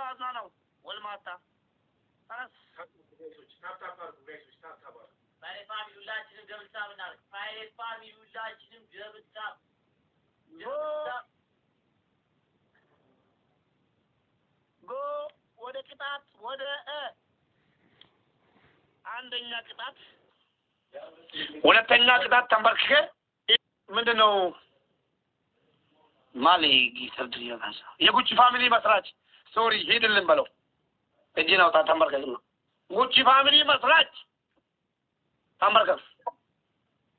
ዋዛ ነው ወልማታ አስ ፋይሌት ፋሚሊ ሁላችንም ገብታ ብናል ፋይሌት ፋሚሊ ሁላችንም ገብታ ጎ ወደ ቅጣት ወደ አንደኛ ቅጣት ሁለተኛ ቅጣት ተንበርክከ ምንድነው ማሊ ጊሰርድ ያጋሳ የጉቺ ፋሚሊ መስራች ሶሪ ሄድልን በለው እጅን አውጣ ተንበርከክ ነው ጉቺ ፋሚሊ መስራች ተንበርከክ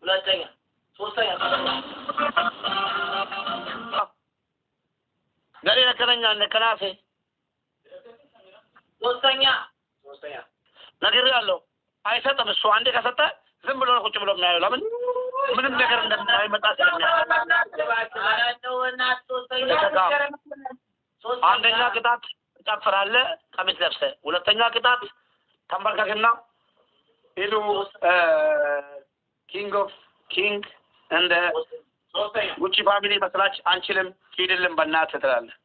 ሁለተኛ ሶስተኛ ገሬ ለከነኛ ለከናሴ ሶስተኛ ነገር ያለው አይሰጥም እሱ አንዴ ከሰጠ ዝም ብሎ ቁጭ ብሎ የሚያየው ለምን ምንም ነገር እንደማይመጣ አንደኛ ቅጣት ትጨፍራለህ ቀሚስ ለብሰህ ሁለተኛ ቅጣት ተንበርከክና ሄዱ ኪንግ እንደ ጉቺ ፋሚሊ መስራች አንችልም ሂድልን በእናትህ ትላለህ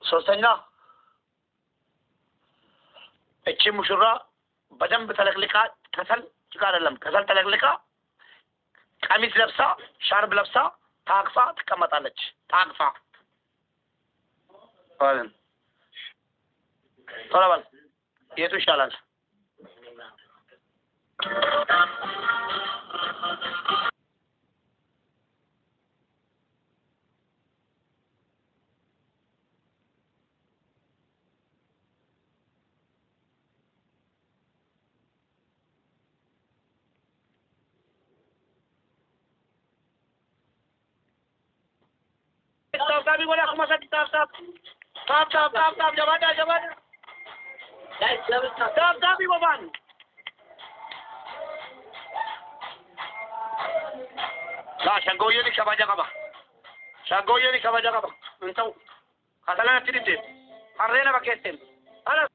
ሶስተኛ እቺ ሙሽራ በደንብ ተለቅልቃ ከሰል ጭቃ አይደለም ከሰል ተለቅልቃ ቀሚስ ለብሳ ሻርብ ለብሳ ታቅፋ ትቀመጣለች ታቅፋ ባለን ተራባል የቱ ይሻላል Sabi wala akong masakit tap jabada tap sabi mo ban la shagoye ni kabaja ka ba untaw katala na tinite arena ba kesem ala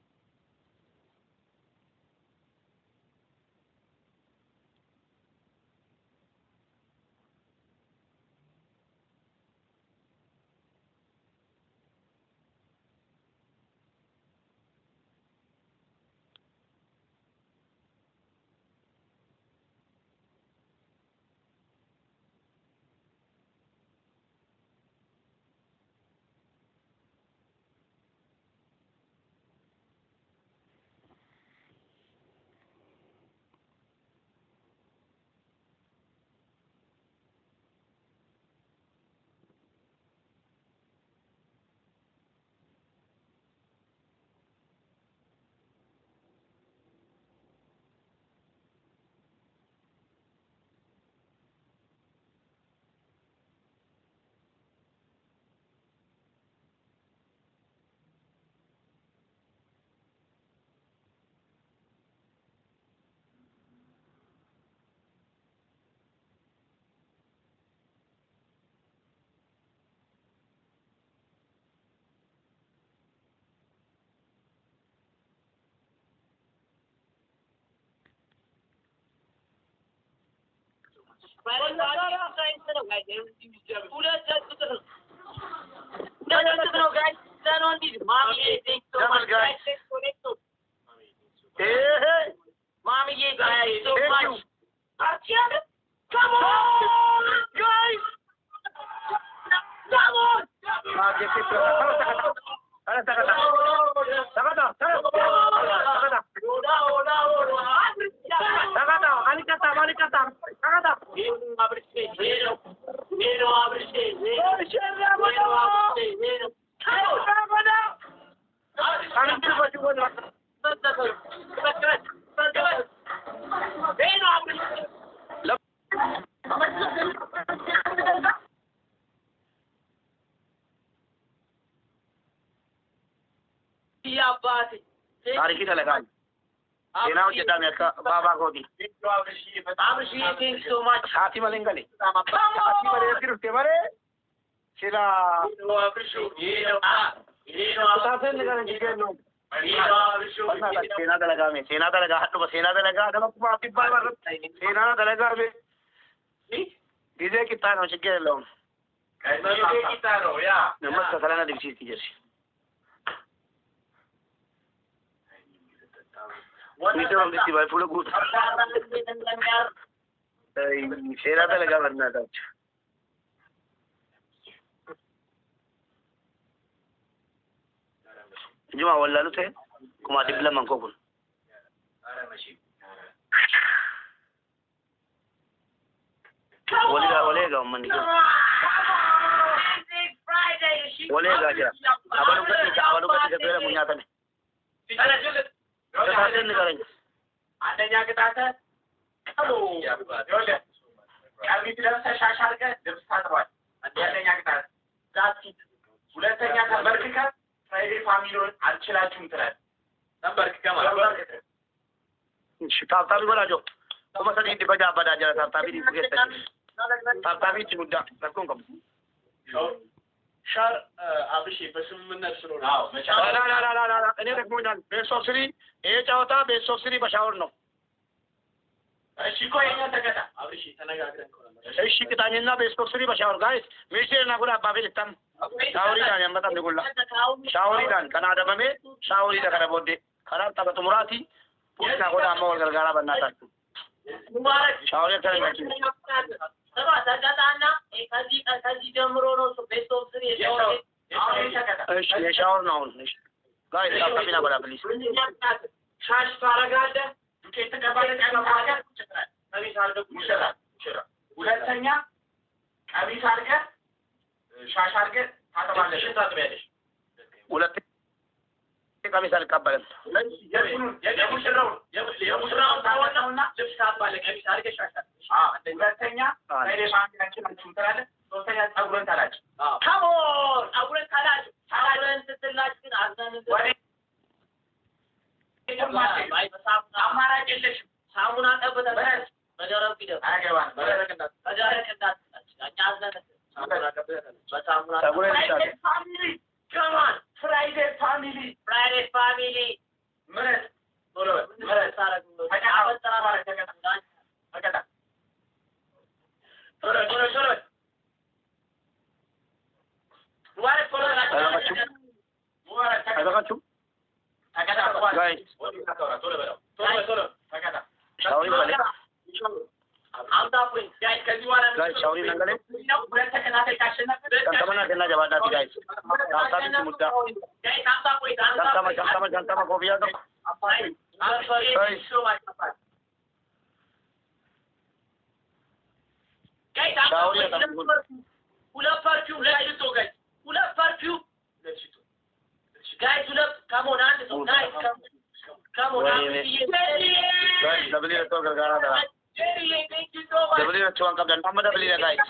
तारीखी चलेगा देना हो जितना मैं का बाबा को दी Thank you so much. हाथी मलेंगले हाथी मले फिर उसके बारे सिला से निकाल के लोग सेना दलगा में सेना दलगा तो सेना दलगा तो माफी बार सेना दलगा में डीजे की तार हो चुके लोग كيتارو يا لما سفلنا دكتور تيجي Itu orang di bawah pulau gut. Saya rasa lega benar dah. Cuma awal lalu tu, kumadi bila mangkok pun. Boleh ga mani. Boleh ga aja. Abang kita sebelum punya tadi. አንደኛ ቅጣት ይኸውልህ ቀሚስ ለብሰህ ሻሽ አድርገህ ልብስ ታጥቧል። አንደኛ ቅጣት ዛቲት። ሁለተኛ ተንበርክከህ ፍራይዴ ፋሚሊውን አልችላችሁም ትላለህ። ተንበርክከህ ማለት ታብታቢ በላቸው ኮመሰኒ እንዲበጃ አባዳጀ ታብታቢ ዲገተ ታብታቢ ትጉዳ ተቆም ቆም ሻር አብሺ በስምምነት ስለሆነ አዎ ላ እኔ ደግሞኛል። ቤት ኦፍ ስሪ ይሄ ጨዋታ ቤት ኦፍ ስሪ በሻወር ነው። እሺ ቆይ እኛ ተቀጣ አብሺ ተነጋግረን ቆራለ እሺ ቅጣኝና ቤት ኦፍ ስሪ በሻወር ጋይስ ሚስቴና ጉዳ አባቤ ልታም ሻወሪ ዳን ያመጣም ይጎላ ሻወሪ ዳን ከና ደመሜ ሻወሪ ዳ ከረቦዴ ከራ ተበቱ ሙራቲ ፑና ጎዳ ማወል ገርጋራ በእናታችሁ ሙባረክ ሻወሪ ተረጋግጡ ሰባ ተቀጣና ከዚህ ጀምሮ ነው ቤት ኦፍ ስሪ የሻወር እሺ የሻወር ነው አሁን እሺ ጋይስ ታብታቢና ጎዳ ፕሊዝ ሻሽ ታረጋለህ ዱቄት ተቀባለህ ቀባለህ ቀሚስ አድርገህ ሙሽራ ሁለተኛ ቀሚስ አድርገህ ሻሽ አድርገህ ታጠባለህ ታጥቢያለሽ ሁለት ቀሚስ አልቀበልም የሙሽራውን ታወጣውና ልብስ ታጥባለህ ቀሚስ አድርገህ ሻሽ ሁለተኛ ፋሚሊያችን ትላለህ ሶስተኛ ጸጉርን ታላጭ ካሞን ጸጉርን ታላጭ ጸጉርን ስትላጭ ግን አዝነን አማራጭ የለሽም ሳሙና ቀብተህ በደረቅ ሂደህ አያገባም በደረቅ እንዳትላጭ እኛ አዝነን ሳሙና ቀብተህ በሳሙና ፋሚሊ ከማን ፍራይዴ ፋሚሊ ምረት ቶሎ ምረት ታረግ ተቀጣ ማለት ተቀጣ ቶሎ ሙባረክ ቶሎ አይበቃችሁም ጋይስ ቶሎ ተቀጣ ሻወሪ በለ አምጣ ፖይንት ጋይስ ከዚህ በኋላ ጋይስ ሻወሪ ነገለ ሁለት ተከታታይ ካሸነፍን ከንተመና ከና ጀባዳቲ ጋይስ ታብታቢ ሙዳ ጋይስ አምጣ ፖይንት ጃንተማ ኮፊያ ነው ሻወሪ ተቀበሉ ሁለት ፐርፊውም ለሽቶ ጋይስ ሁለት ፐርፊውም ለሽቶ ጋይስ ሁለት ካሞን አንድ ሰው ጋይስ ካሞን ጋይስ ደብሊ ለቶ ገርጋራ ዳራ ደብሊ ለቶ አንቀብዳን ማማ ደብሊ ለጋይስ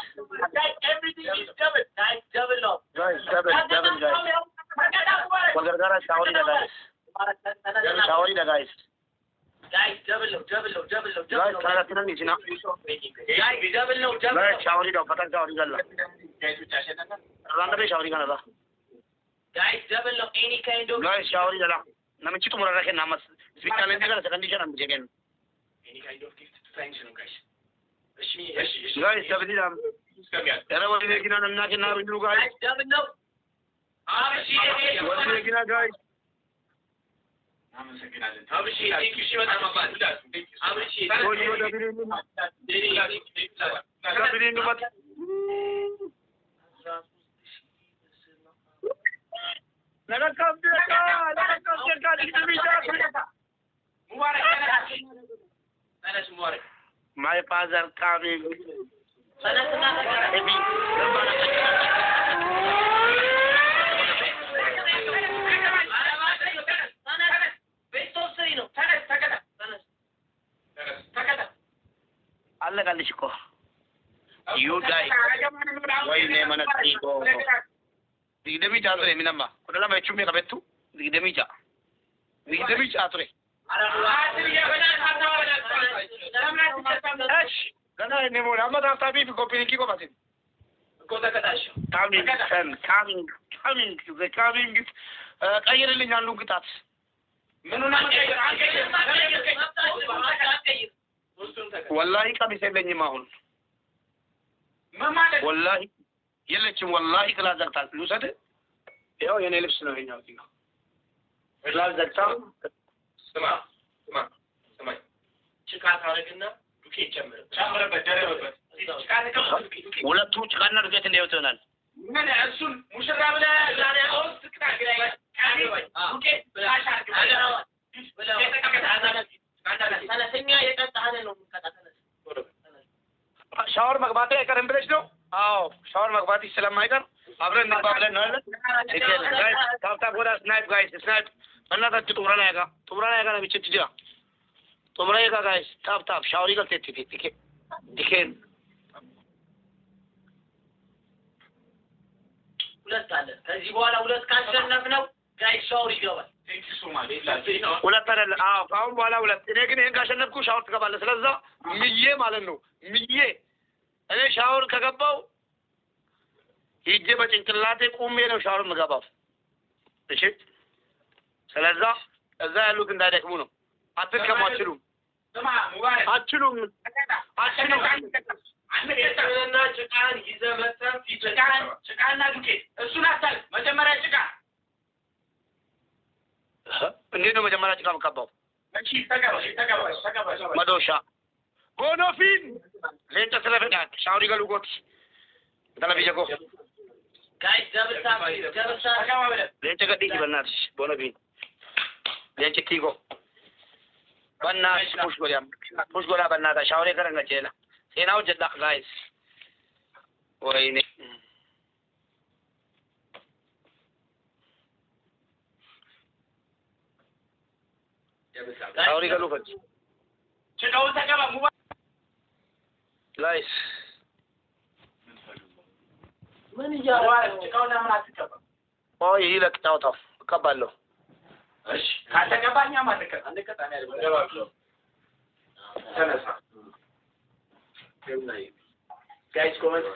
everything is double guys double no ጋይስ ደብል ጋይስ ገርጋራ ሻወሪ ለጋይስ ሻወሪ ለጋይስ guys double no ጋይስ ካራተን ይችና guys double no ጋይስ ሻወሪ ነው ፈተን ሻወሪ ገላ guys ብቻ ሸነፈ ራንደቤ ሻወሪ ገላ guys double no any kind of ጋይስ ሻወሪ ገላ ነምቺ ቱሙራ ረከና ማስ ስፒካለ እንደገና ሰከንዲሽን አም ጀገን any kind of gift to thanks you guys እሺ ጋይስ ደብል ዲላም ያረወዲ ለጊና እናከና ብሉ ጋይስ guys double no አብሺ ወዲ ለጊና ጋይስ አመሰግናለን አብሺ ቴንክ ዩ ሺ በጣም አባቱ አብሺ ወዲ ደብሊ ነው ማት ለነካም ደካ ዲሚታ ሙባረክ ተነስ ሙባረክ ማይ ፋዘር ካሚንግ ተነስና ኤቢ ለማና አለቃልሽ እኮ ዩ ጋይ ወይኔ መነጥቆ ዲግደሚጫ አጥሬ ሚነማ ኩደላ ማይቹሜ ከበቱ ዲግደሚጫ አጥሬ እሺ ገና እኔ ሞላ አመጣጣ ቢፍ ኮፒኒኪ ኮማቲን ኮተከታሽ ካሚንግ ቀይርልኝ አንዱ ግጣት ምኑና ወላሂ ቀሚስ የለኝም አሁን ወላሂ የለችም ወላሂ ክላስ ዘግታ ልውሰድ ያው የኔ ልብስ ነው ይሄኛው እዚህ ነው ክላስ ዘግታ ስማ ጭቃ ታረግና ዱቄት ጨምርበት ደረበበት ጭቃ ተቀበል ሁለቱ ጭቃና ዱቄት እንደው ይሆናል ምን እሱን ሙሽራ ብለህ ዛሬ አሁን ትክታክ ላይ ዱቄት አሻርክ ሰነተኛ የጠጣህ ነው የምትቀጣተነ ሻወር መግባት አይቀርም ብለሽ ነው አዎ ሻወር መግባት ስለማይቀር አብረን እንባብለን ነው አይደል ጋይስ ታፕ ወዳ ስናይፕ ጋይስ ስናይፕ እናታችሁ ጡምራና ያጋ ነው ብቻ ትጅራ ጡምራ ያጋ ጋይስ ታፕ ሻወር ይገል ዲኬን ሁለት አለ ከዚህ በኋላ ሁለት ካሸነፍ ነው ጋይስ ሻወር ይገባል ሁለት አይደለ አዎ ካሁን በኋላ ሁለት እኔ ግን ይሄን ካሸነፍኩ ሻወር ትገባለህ ስለዛ ምዬ ማለት ነው ምዬ እኔ ሻወር ከገባው ሂጄ በጭንቅላቴ ቁሜ ነው ሻወር የምገባው እሺ ስለዛ እዛ ያሉት እንዳይደክሙ ነው አትከሙ አትችሉም አትችሉም አንተና ጭቃን ይዘህ መጥተህ ጭቃና ዱቄት እሱን አታል መጀመሪያ ጭቃ እንዴት ነው መጀመሪያ ጭቃ መቀባው እሺ ተቀበል መዶሻ ቦኖፊን ሌንጨ ስለፈዳት ሻወር ይገሉጎት ተለብየጎ ጋይስ ደብልታ ተቀበል ሌንጨ ገዲ ይበልናልሽ ቦኖፊን ሌንጨ ኪጎ በእናትሽ ፑሽ ጎዳ በእናትሽ ሻወር የከረንገቼላ ሴናው ጀዳቅ ጋይስ ወይኔ ሻወር ይገሉፈች ጭቃው ተቀባ ሙባ ጋይስ ምን ይያዋል ጭቃው ለምን አትቀባ ኦይ ይለቅ ታውታው እቀባለሁ እሺ ካተቀባኛ ማተቀባ አንደቀጣኝ አይደለም ተነሳ ጋይስ ኮሜንት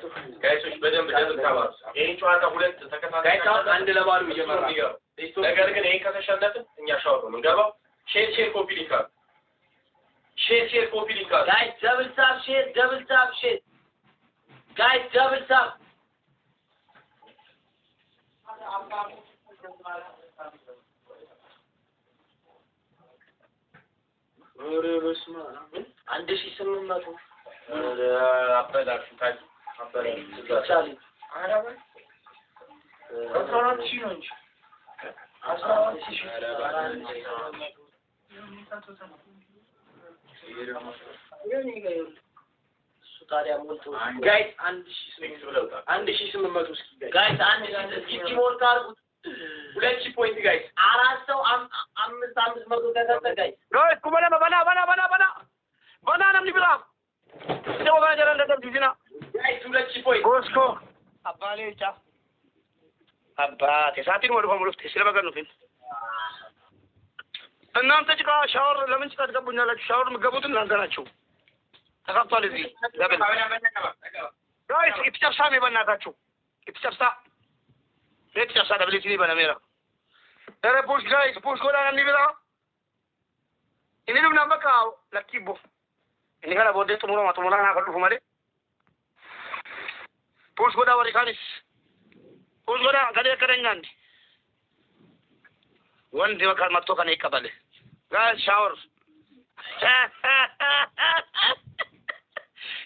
ጋይሶች በደንብ ታባሩ ይሄን ጨዋታ ሁለት ተከታታይ ጋይስ አንድ ለባሉ እየመራ ነገር ግን ይሄን ከተሸነፍን እኛ ሻወር ነው የምንገባው ሼር ኮፒ ሊንክ ሼር ኮፒ ሊንክ ጋይስ ደብል ታፕ ሼር ጋይስ ደብል ታፕ ኧረ በስመ አብ 1800 አበላሹ ታጅ አበላሹ አራባ 14,000 ነው እንጂ 14,000 ታዲያ ሞልቶ ጋይስ 1,800 እስኪ ጋይስ 1,000 እስኪ ሞልቶ አርጉት 2 ፖይንት ጋይስ 4 ሰው 500 ተሰጠ ጋይስ ኩመለ በና ነምኒ ብላ ሰው ባጀራ እንደዚህ ዲና ጋይስ 2 ፖይንት ጎስኮ አባሌቻ አባቴ ሳቲን ወደ ኮሙሉፍት ስለበገኑ ፊል እናንተ ጭቃ ሻወር ለምን ጭቃ ትገቡኛላችሁ ሻወር የምትገቡት እናንተ ናችሁ ተካፍቷል እዚህ ለምን ጋይስ ኢትጨርሳሜ በእናታችሁ ኢትጨርሳ ደብሊቲ በነሜራ ኧረ ፑሽ ጋይስ ፑሽ ጎዳ ነምኒ ብላ ኢኒሉም ናበቃ ለኪቦ ini kana bode tumura na kallu fumare push goda wari kanis push goda gade karengan won diwa kal matto kana ikabale guys shower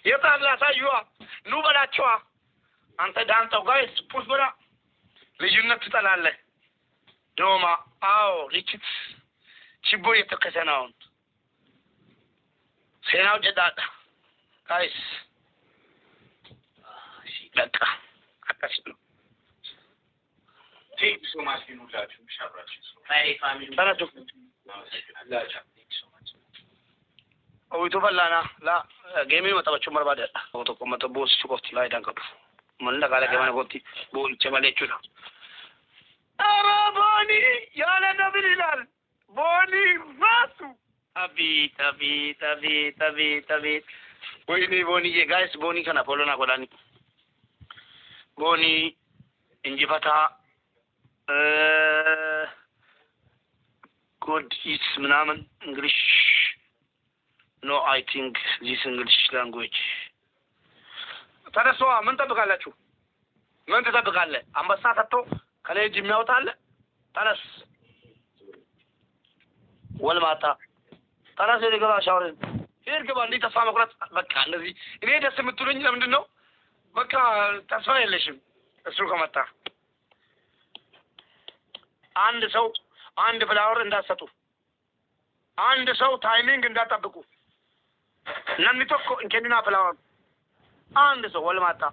yeta la sa yuwa nu bala chwa anta danto guys push goda ልዩነት ትጠላለ ዶማ አዎ ሪችት ችቦ የተከሰናውን ሴናው ጀዳዳ ጋይስ በቃ አካሽ ነው ቴክ ሶ ማች ይኑላችሁ ሻብራችሁ አይ ፋሚሊ ታራቱ ኦይቶ በላና ላ ጌሚ መጣባችሁ መርባደ ኦቶ ኮመቶ ቦስ ቹኮት ላይ ዳንከቱ ምን ለጋለ ገማነ ኮቲ ቦል ቸማለቹ ነው አራ ቦኒ ያለ ነብር ይላል ቦኒ ራሱ አቤት ወይኔ ቦኒዬ ጋይስ ቦኒ ከና ፖሎና ጎዳኒ ቦኒ እንጂፈታ good is ምናምን እንግሊሽ no I think this English language ተረሷ ምን ጠብቃላችሁ ምን ትጠብቃለህ? አንበሳ ሰጥቶ ከላይ እጅ የሚያወጣለ ተነስ ወልማታ ተነስ የገባ ሻወርን ሄድ ግባ። እንዲህ ተስፋ መቁረጥ በቃ እንደዚህ እኔ ደስ የምትሉኝ ለምንድን ነው? በቃ ተስፋ የለሽም። እሱ ከመጣ አንድ ሰው አንድ ፍላወር እንዳትሰጡ፣ አንድ ሰው ታይሚንግ እንዳትጠብቁ። namni tokko hin kenninaa ፍላወር አንድ ሰው ወልማታ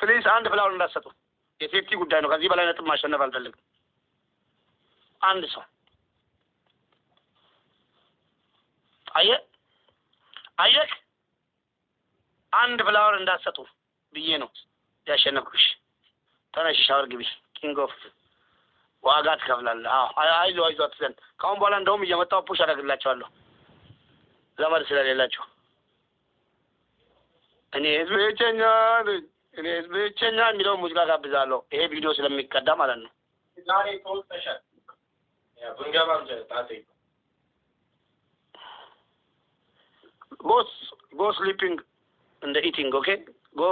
ፕሊዝ አንድ ፍላወር እንዳትሰጡ። የሴፍቲ ጉዳይ ነው። ከዚህ በላይ ነጥብ ማሸነፍ አልፈልግም። አንድ ሰው አየክ አንድ ፍላወር እንዳትሰጡ ብዬ ነው ያሸነፍኩሽ። ተነሽ ሻወር ግቢ። ኪንግ ኦፍ ዋጋ ትከፍላለህ። አይዞህ አትዘን። ከአሁን በኋላ እንደውም እየመጣሁ ፑሽ አደርግላቸዋለሁ ዘመድ ስለሌላቸው። እኔ ህዝብ ብቸኛ የሚለውን ሙዚቃ ጋብዛለሁ። ይሄ ቪዲዮ ስለሚቀዳ ማለት ነው። ዛሬ ተወጥተሻል። ብንገባም ጣጤ ጎ ስሊፒንግ እንደ ኢቲንግ ኦኬ ጎ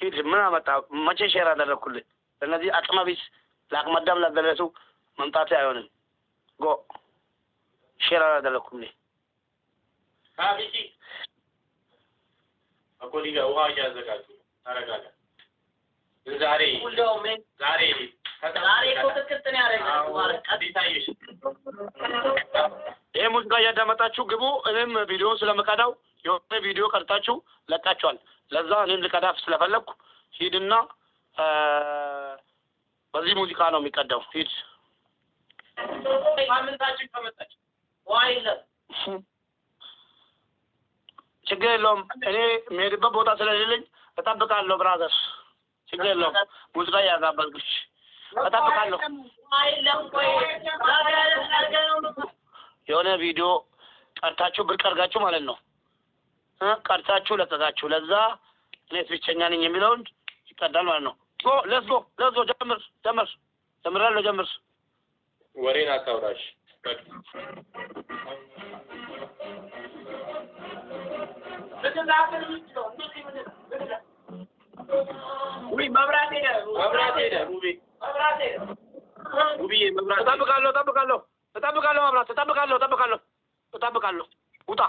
ሂድ። ምን አመጣ? መቼ ሼር አደረግኩልህ? እነዚህ አቅመ ቢስ ለአቅመ አዳም ላደረሱ መምጣት አይሆንም። ጎ ሼር አላደረግኩም። አቢቲ አቆሊጋ ውሃ እያዘጋጁ ታረጋጋ። ዛሬ ትክክል ያደርጋል ማለት አዲታይሽ ይሄ ሙዚቃ እያዳመጣችሁ ግቡ። እኔም ቪዲዮ ስለምቀዳው የሆነ ቪዲዮ ቀርጣችሁ ለቃችኋል። ለዛ እኔም ልቀዳፍ ስለፈለግኩ ሂድና በዚህ ሙዚቃ ነው የሚቀዳው። ሂድ ማምንታችሁ ከመጣች ዋይለም ችግር የለውም። እኔ የምሄድበት ቦታ ስለሌለኝ እጠብቃለሁ። ብራዘር ችግር የለውም። ሙዚቃ እያጋባዝኩሽ እጠብቃለሁ። የሆነ ቪዲዮ ቀርታችሁ ብር ቀርጋችሁ ማለት ነው ቀርታችሁ ለቀቃችሁ። ለዛ እኔስ ብቸኛ ነኝ የሚለውን ይቀዳል ማለት ነው። ለስ ጎ ጀምራለሁ። ወሬን አታውራሽ። መብራት ሄደ። እጠብቃለሁ። ውጣ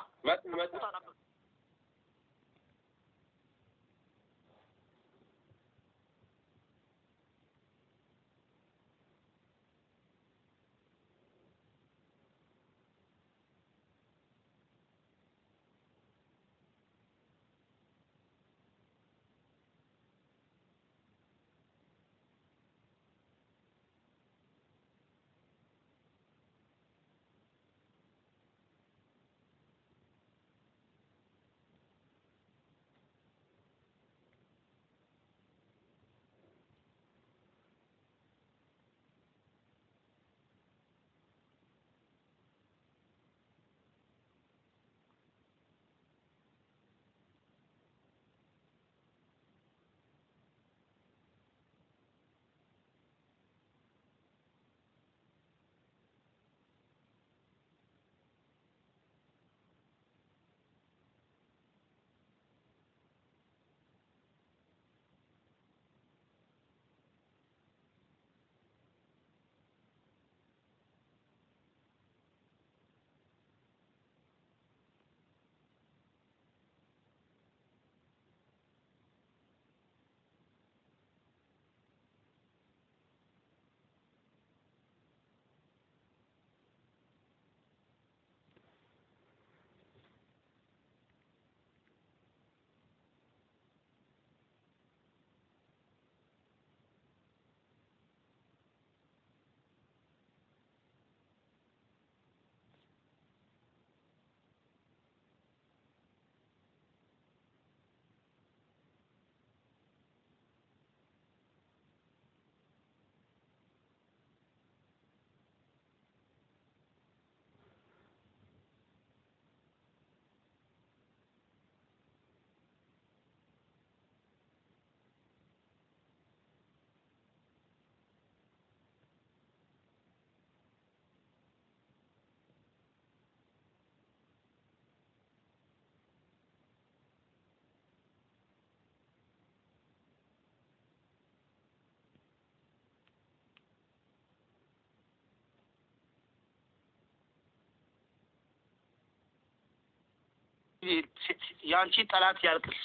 ያንቺ ጠላት ያልቅስ።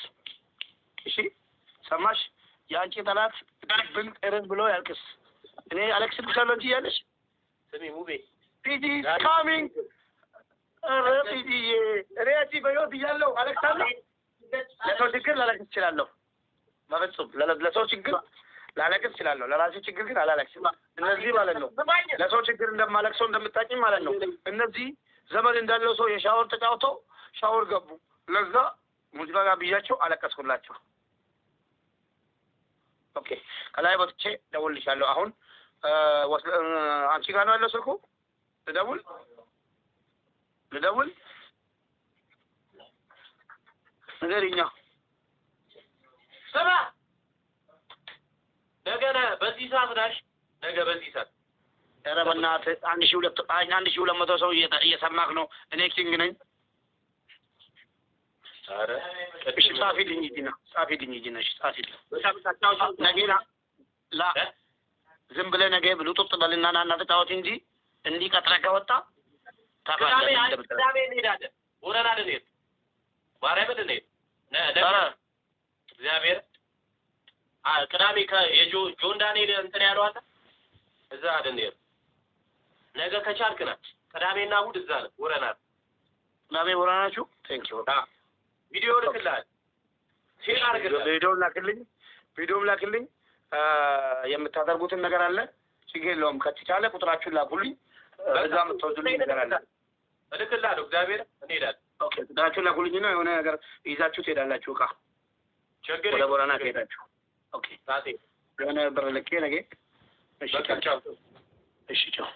እሺ ሰማሽ? ያንቺ ጠላት ብን እረን ብሎ ያልቅስ። እኔ አለቅስልሻለሁ እንጂ ያለሽ ስሚ ሙቤ ፒጂ ካሚንግ ኧረ ፒጂ እኔ እዚህ በሕይወት እያለሁ አለቅሳለሁ። ለሰው ችግር ላለቅስ እችላለሁ። በፍጹም ለሰው ችግር ላለቅስ እችላለሁ። ለራሴ ችግር ግን አላለቅስም። እነዚህ ማለት ነው ለሰው ችግር እንደማለቅሰው እንደምታውቂኝ ማለት ነው። እነዚህ ዘመን እንዳለው ሰው የሻወር ተጫውተው ሻወር ገቡ። ለዛ ሙዚቃ ጋር ብያቸው አለቀስኩላቸው። ኦኬ ከላይ ወጥቼ ደውልልሻለሁ። አሁን አንቺ ጋር ነው ያለው ስልኩ? ልደውል ንገሪኛ። ስማ ነገ በዚህ ሰዓት ናሽ? ነገ በዚህ ሰዓት? ኧረ በእናትህ 1200 ሰው እየሰማክ ነው። እኔ ኪንግ ነኝ። ኧረ እሺ ጻፊልኝ ሂጂና እሺ ጻፊልኝ። ነገ ዝም ብለህ ነገ ብሉጥጥ በልና ና ተጫወት እንጂ እንዲህ ቀጥረህ ከወጣ ቅዳሜ እንሄዳለን። ቦረና ልንሄድ ማርያምን ልንሄድ እግዚአብሔር ቅዳሜ ጆን ዳንኤል እንትን ያለው አለ እዛ ልንሄድ ነገ ከቻልክ ና። ቅዳሜና እሑድ እዛ ነው ቦረና። ቅዳሜ ቦረና ናችሁ? ቴንኪው ቪዲዮ ልክልሃል። ሼር አድርግልኝ። ቪዲዮም ላክልኝ። የምታደርጉትን ነገር አለ ችግር የለውም። ከተቻለ ቁጥራችሁን ላኩልኝ። እዛ የምትወስዱልኝ ነገር አለ እልክልሃለሁ። እግዚአብሔር እንሄዳለን። ኦኬ ቁጥራችሁን ላኩልኝና የሆነ ነገር ይዛችሁ ትሄዳላችሁ። እቃ ችግር ወደ ቦረና ከሄዳችሁ ኦኬ ታቴ የሆነ ብር ልኬ ነገ እሺ ቻው።